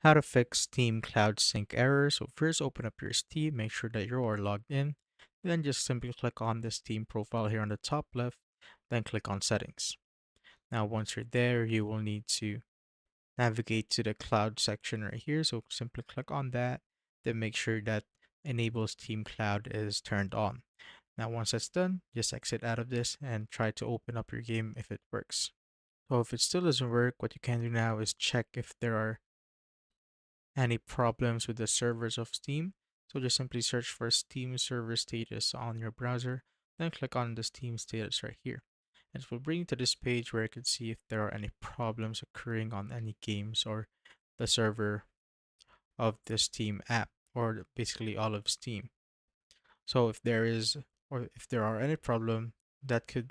How to fix Steam Cloud Sync error. So first open up your Steam, make sure that you are logged in. Then just simply click on the Steam profile here on the top left, then click on settings. Now once you're there, you will need to navigate to the cloud section right here. So simply click on that, then make sure that enable Steam Cloud is turned on. Now once that's done, just exit out of this and try to open up your game if it works. So if it still doesn't work, what you can do now is check if there are any problems with the servers of Steam. So just simply search for Steam server status on your browser, then click on the Steam status right here. And it will bring you to this page where you can see if there are any problems occurring on any games or the server of the Steam app, or basically all of Steam. So if there is, or if there are any problem, that could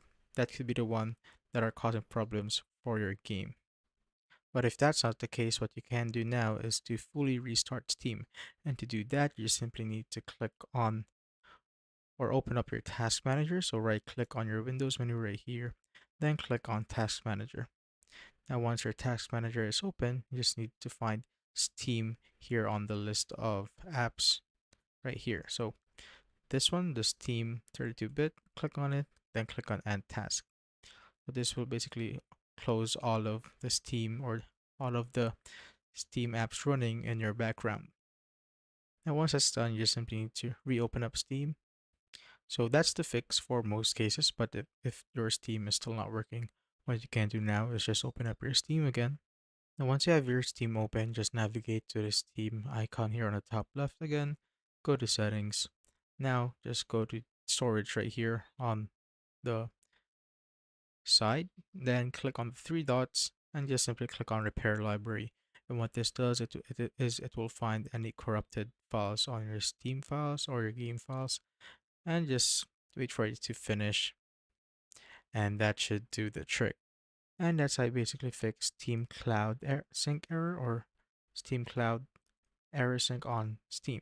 be the one that are causing problems for your game. But if that's not the case, what you can do now is to fully restart Steam. And to do that, you simply need to click on or open up your task manager. So right click on your Windows menu right here, then click on task manager. Now once your task manager is open, you just need to find Steam here on the list of apps right here. So this one, the Steam 32-bit, click on it, then click on add task. So this will basically close all of the Steam or all of the Steam apps running in your background. And once that's done, you just simply need to reopen up Steam. So that's the fix for most cases, but if your Steam is still not working, what you can do now is just open up your Steam again. And once you have your Steam open, just navigate to the Steam icon here on the top left again, go to settings. Now just go to storage right here on the side, then click on the three dots and just simply click on repair library. And what this does, it will find any corrupted files on your Steam files or your game files and just wait for it to finish, and that should do the trick. And that's how I basically fix Steam Cloud Sync error or Steam Cloud error sync on Steam.